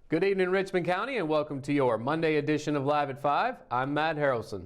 Good evening, Richmond County, and welcome to your Monday edition of Live at 5. I'm Matt Harrelson.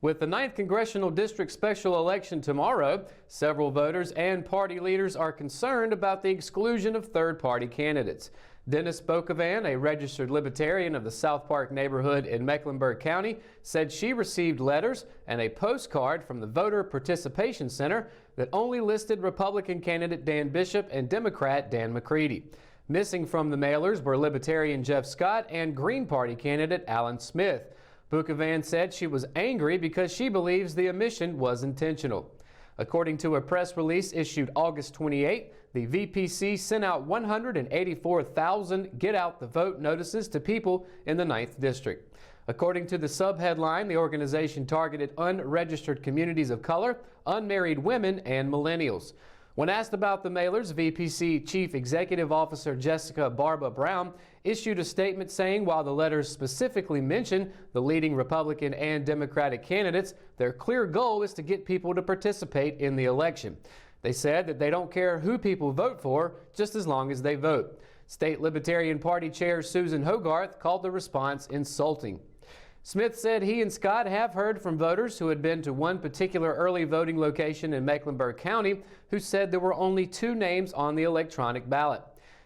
With the 9th Congressional District special election tomorrow, several voters and party leaders are concerned about the exclusion of third-party candidates. Dennis Bokovan, a registered libertarian of the South Park neighborhood in Mecklenburg County, said she received letters and a postcard from the Voter Participation Center that only listed Republican candidate Dan Bishop and Democrat Dan McCready. Missing from the mailers were Libertarian Jeff Scott and Green Party candidate Alan Smith. Bokovan said she was angry because she believes the omission was intentional. According to a press release issued August 28, the VPC sent out 184,000 Get Out the Vote notices to people in the 9th District. According to the subheadline, the organization targeted unregistered communities of color, unmarried women, and millennials. When asked about the mailers, VPC Chief Executive Officer Jessica Barba Brown issued a statement saying while the letters specifically mention the leading Republican and Democratic candidates, their clear goal is to get people to participate in the election. They said that they don't care who people vote for, just as long as they vote. State Libertarian Party Chair Susan Hogarth called the response insulting. Smith said he and Scott have heard from voters who had been to one particular early voting location in Mecklenburg County who said there were only 2 names on the electronic ballot.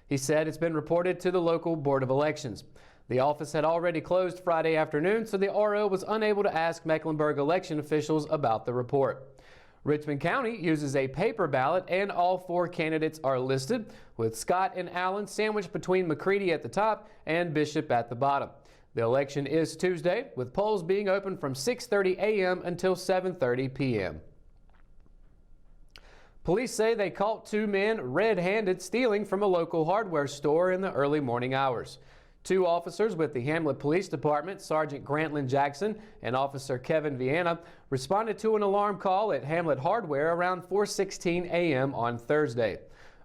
He said it's been reported to the local Board of Elections. The office had already closed Friday afternoon, so the RO was unable to ask Mecklenburg election officials about the report. Richmond County uses a paper ballot, and all 4 candidates are listed, with Scott and Allen sandwiched between McCready at the top and Bishop at the bottom. The election is Tuesday, with polls being open from 6:30 a.m. until 7:30 p.m. Police say they caught 2 men red-handed stealing from a local hardware store in the early morning hours. 2 officers with the Hamlet Police Department, Sergeant Grantlin Jackson and Officer Kevin Viana, responded to an alarm call at Hamlet Hardware around 4:16 a.m. on Thursday.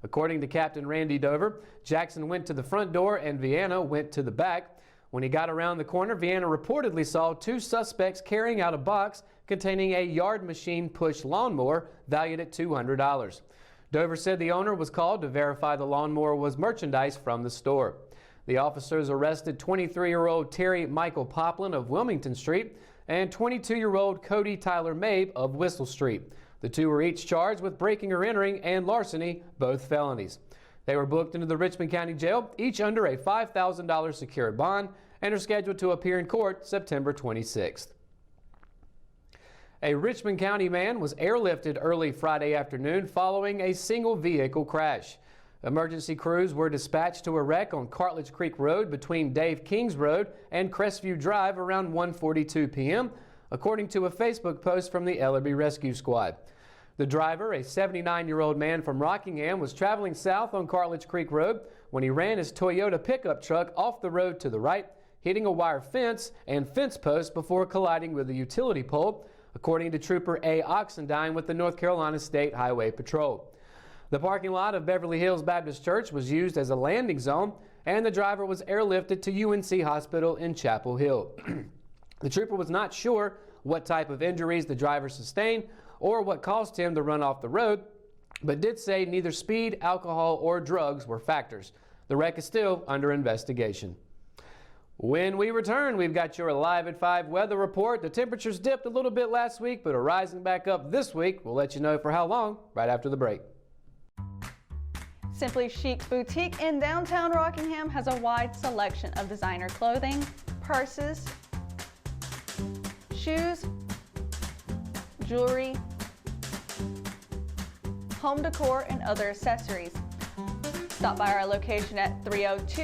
According to Captain Randy Dover, Jackson went to the front door and Viana went to the back. When he got around the corner, Viana reportedly saw 2 suspects carrying out a box containing a yard machine push lawnmower valued at $200. Dover said the owner was called to verify the lawnmower was merchandise from the store. The officers arrested 23-year-old Terry Michael Poplin of Wilmington Street and 22-year-old Cody Tyler Mabe of Whistle Street. The 2 were each charged with breaking or entering and larceny, both felonies. They were booked into the Richmond County Jail, each under a $5,000 secured bond, and are scheduled to appear in court September 26th. A Richmond County man was airlifted early Friday afternoon following a single vehicle crash. Emergency crews were dispatched to a wreck on Cartledge Creek Road between Dave Kings Road and Crestview Drive around 1:42 p.m., according to a Facebook post from the Ellerby Rescue Squad. The driver, a 79-year-old man from Rockingham, was traveling south on Cartledge Creek Road when he ran his Toyota pickup truck off the road to the right, hitting a wire fence and fence post before colliding with a utility pole, according to Trooper A. Oxendine with the North Carolina State Highway Patrol. The parking lot of Beverly Hills Baptist Church was used as a landing zone, and the driver was airlifted to UNC Hospital in Chapel Hill. The trooper was not sure what type of injuries the driver sustained or what caused him to run off the road, but did say neither speed, alcohol, or drugs were factors. The wreck is still under investigation. When we return, we've got your Live at 5 weather report. The temperatures dipped a little bit last week, but are rising back up this week. We'll let you know for how long right after the break. Simply Chic Boutique in downtown Rockingham has a wide selection of designer clothing, purses, shoes, jewelry, home decor, and other accessories. Stop by our location at 302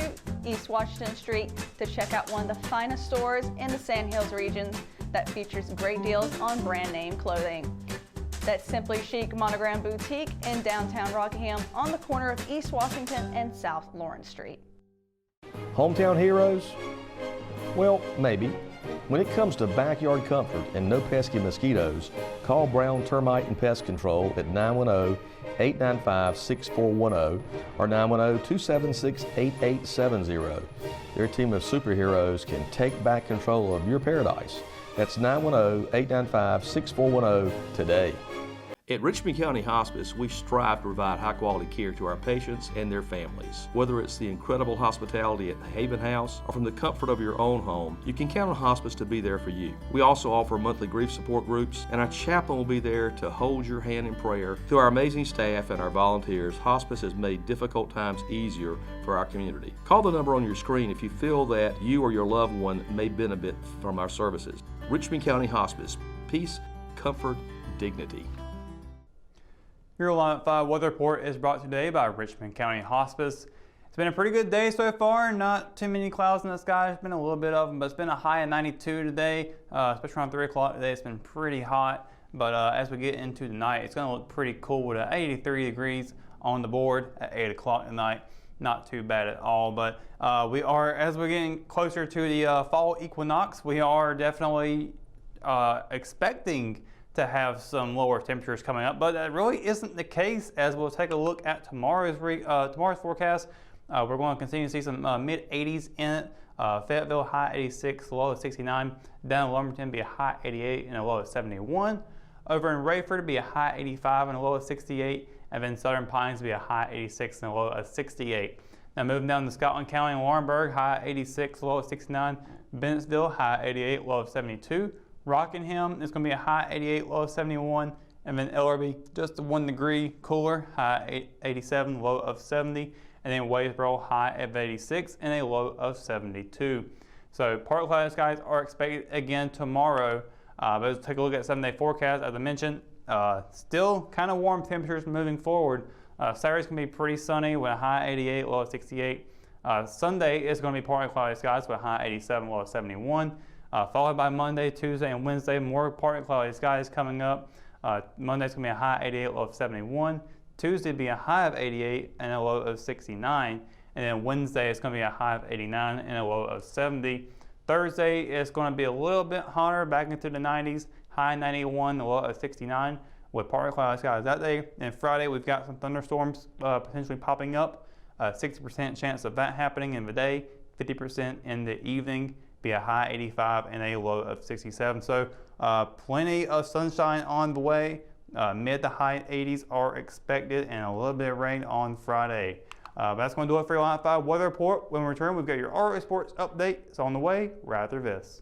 East Washington Street to check out one of the finest stores in the Sand Hills region that features great deals on brand name clothing. That's Simply Chic Monogram Boutique in downtown Rockingham on the corner of East Washington and South Lawrence Street. Hometown heroes? Well, maybe. When it comes to backyard comfort and no pesky mosquitoes, call Brown Termite and Pest Control at 910-895-6410 or 910-276-8870. Their team of superheroes can take back control of your paradise. That's 910-895-6410 today. At Richmond County Hospice, we strive to provide high-quality care to our patients and their families. Whether it's the incredible hospitality at the Haven House or from the comfort of your own home, you can count on hospice to be there for you. We also offer monthly grief support groups, and our chaplain will be there to hold your hand in prayer. Through our amazing staff and our volunteers, hospice has made difficult times easier for our community. Call the number on your screen if you feel that you or your loved one may benefit from our services. Richmond County Hospice. Peace, comfort, dignity. Your Line 5 weather report is brought today by Richmond County Hospice. It's been a pretty good day so far. Not too many clouds in the sky. There's been a little bit of them, but it's been a high of 92 today, especially around 3 o'clock today. It's been pretty hot, but as we get into the night, it's going to look pretty cool with 83 degrees on the board at 8 o'clock tonight. Not too bad at all, but as we're getting closer to the fall equinox, we are definitely expecting to have some lower temperatures coming up, but that really isn't the case. As we'll take a look at tomorrow's forecast, we're going to continue to see some mid-80s in it. Fayetteville, high 86, low of 69. Down in Lumberton, be a high 88 and a low of 71. Over in Rayford, be a high 85 and a low of 68. And then Southern Pines, be a high 86 and a low of 68. Now moving down to Scotland County and Laurinburg, high 86, low of 69. Bennettsville, high 88, low of 72. Rockingham is going to be a high 88, low of 71, and then Ellerby just 1 degree cooler, high 87, low of 70, and then Wadesboro high of 86 and a low of 72. So partly cloudy skies are expected again tomorrow, but let's take a look at 7-day forecast. As I mentioned, still kind of warm temperatures moving forward. Saturday's going to be pretty sunny with a high 88, low of 68. Sunday is going to be partly cloudy skies with a high 87, low of 71. Followed by Monday, Tuesday, and Wednesday, more partly cloudy skies coming up. Monday's going to be a high 88, low of 71. Tuesday will be a high of 88 and a low of 69. And then Wednesday is going to be a high of 89 and a low of 70. Thursday is going to be a little bit hotter, back into the 90s, high 91, a low of 69 with partly cloudy skies that day. And Friday, we've got some thunderstorms potentially popping up. 60% chance of that happening in the day, 50% in the evening. Be a high 85 and a low of 67. So plenty of sunshine on the way. Mid to high 80s are expected and a little bit of rain on Friday. That's going to do it for your Line 5 weather report. When we return, we've got your RA Sports update. It's on the way right after this.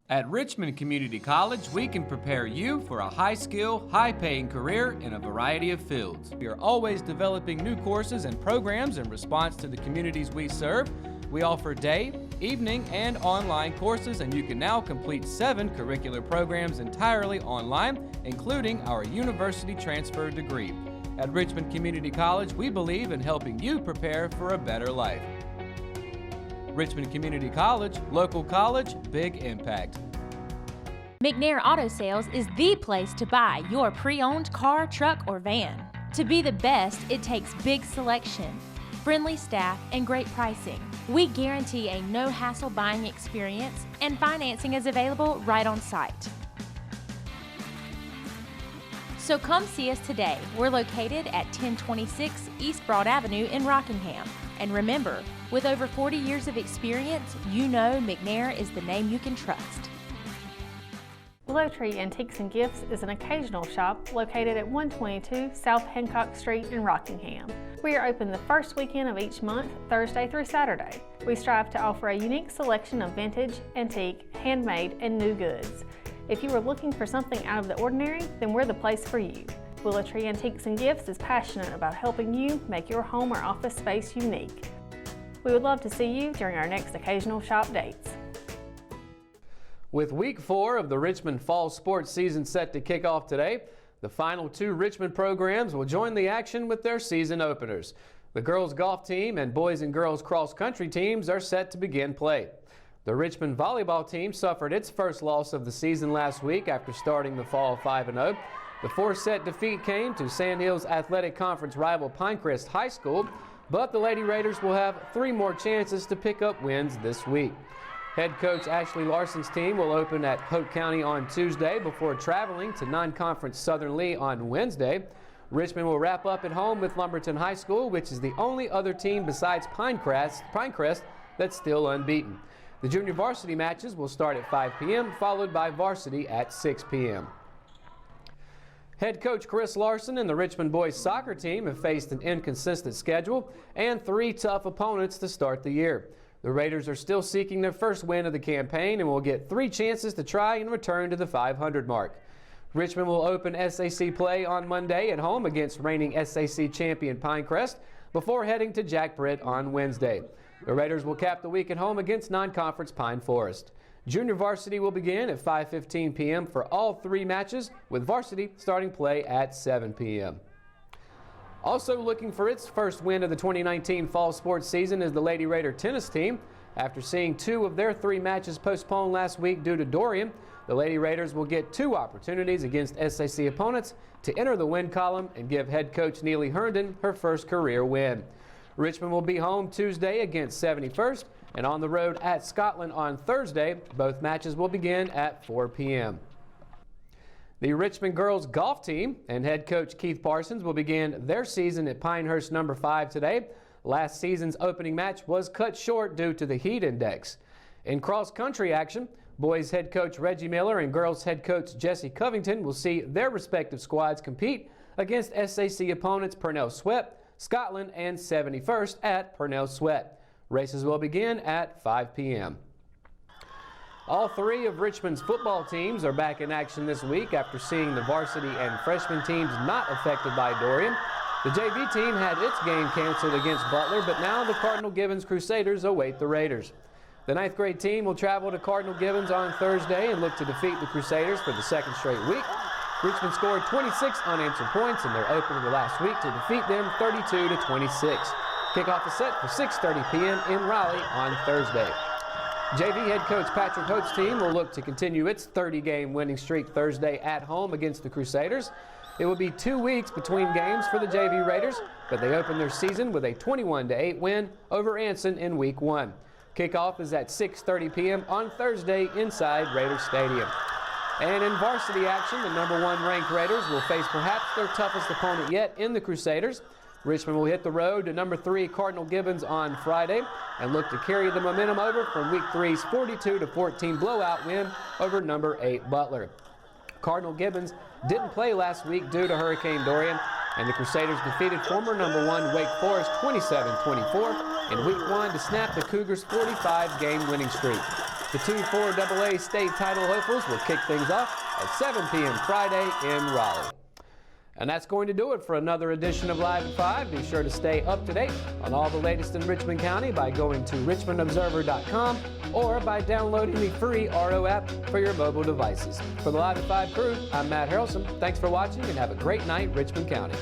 At Richmond Community College, we can prepare you for a high-skill, high-paying career in a variety of fields. We are always developing new courses and programs in response to the communities we serve. We offer day, evening, and online courses, and you can now complete 7 curricular programs entirely online, including our university transfer degree. At Richmond Community College, we believe in helping you prepare for a better life. Richmond Community College, local college, big impact. McNair Auto Sales is the place to buy your pre-owned car, truck, or van. To be the best, it takes big selection, friendly staff, and great pricing. We guarantee a no-hassle buying experience, and financing is available right on site. So come see us today. We're located at 1026 East Broad Avenue in Rockingham. And remember, with over 40 years of experience, you know McNair is the name you can trust. Willow Tree Antiques and Gifts is an occasional shop located at 122 South Hancock Street in Rockingham. We are open the first weekend of each month, Thursday through Saturday. We strive to offer a unique selection of vintage, antique, handmade, and new goods. If you are looking for something out of the ordinary, then we're the place for you. Willow Tree Antiques and Gifts is passionate about helping you make your home or office space unique. We would love to see you during our next occasional shop dates. With week 4 of the Richmond fall sports season set to kick off today, the final 2 Richmond programs will join the action with their season openers. The girls golf team and boys and girls cross country teams are set to begin play. The Richmond volleyball team suffered its first loss of the season last week after starting the fall 5-0. The 4-set defeat came to Sandhills Athletic Conference rival Pinecrest High School, but the Lady Raiders will have 3 more chances to pick up wins this week. Head coach Ashley Larson's team will open at Hope County on Tuesday before traveling to non-conference Southern Lee on Wednesday. Richmond will wrap up at home with Lumberton High School, which is the only other team besides Pinecrest that's still unbeaten. The junior varsity matches will start at 5 p.m., followed by varsity at 6 p.m. Head coach Chris Larson and the Richmond boys soccer team have faced an inconsistent schedule and 3 tough opponents to start the year. The Raiders are still seeking their first win of the campaign and will get 3 chances to try and return to the 500 mark. Richmond will open SAC play on Monday at home against reigning SAC champion Pinecrest before heading to Jack Britt on Wednesday. The Raiders will cap the week at home against non-conference Pine Forest. Junior varsity will begin at 5:15 p.m. for all 3 matches, with varsity starting play at 7 p.m. Also looking for its first win of the 2019 fall sports season is the Lady Raider tennis team. After seeing 2 of their 3 matches postponed last week due to Dorian, the Lady Raiders will get 2 opportunities against SAC opponents to enter the win column and give head coach Neely Herndon her first career win. Richmond will be home Tuesday against 71st and on the road at Scotland on Thursday. Both matches will begin at 4 p.m. The Richmond girls golf team and head coach Keith Parsons will begin their season at Pinehurst number 5 today. Last season's opening match was cut short due to the heat index. In cross-country action, boys head coach Reggie Miller and girls head coach Jesse Covington will see their respective squads compete against SAC opponents Purnell Sweat, Scotland, and 71st at Purnell Sweat. Races will begin at 5 p.m. All 3 of Richmond's football teams are back in action this week after seeing the varsity and freshman teams not affected by Dorian. The JV team had its game canceled against Butler, but now the Cardinal Gibbons Crusaders await the Raiders. The 9th grade team will travel to Cardinal Gibbons on Thursday and look to defeat the Crusaders for the 2nd straight week. Richmond scored 26 unanswered points in their opener last week to defeat them 32-26. Kickoff is set for 6:30 p.m. in Raleigh on Thursday. JV head coach Patrick Hope's team will look to continue its 30-game winning streak Thursday at home against the Crusaders. It will be 2 weeks between games for the JV Raiders, but they open their season with a 21-8 win over Anson in Week 1. Kickoff is at 6:30 p.m. on Thursday inside Raiders Stadium. And in varsity action, the number 1 ranked Raiders will face perhaps their toughest opponent yet in the Crusaders. Richmond will hit the road to number 3 Cardinal Gibbons on Friday and look to carry the momentum over from Week 3's 42-14 blowout win over number 8 Butler. Cardinal Gibbons didn't play last week due to Hurricane Dorian, and the Crusaders defeated former number 1 Wake Forest 27-24 in Week 1 to snap the Cougars' 45-game winning streak. The 2 4AA state title hopefuls will kick things off at 7 p.m. Friday in Raleigh. And that's going to do it for another edition of Live at 5. Be sure to stay up to date on all the latest in Richmond County by going to richmondobserver.com or by downloading the free RO app for your mobile devices. For the Live at 5 crew, I'm Matt Harrelson. Thanks for watching and have a great night, Richmond County.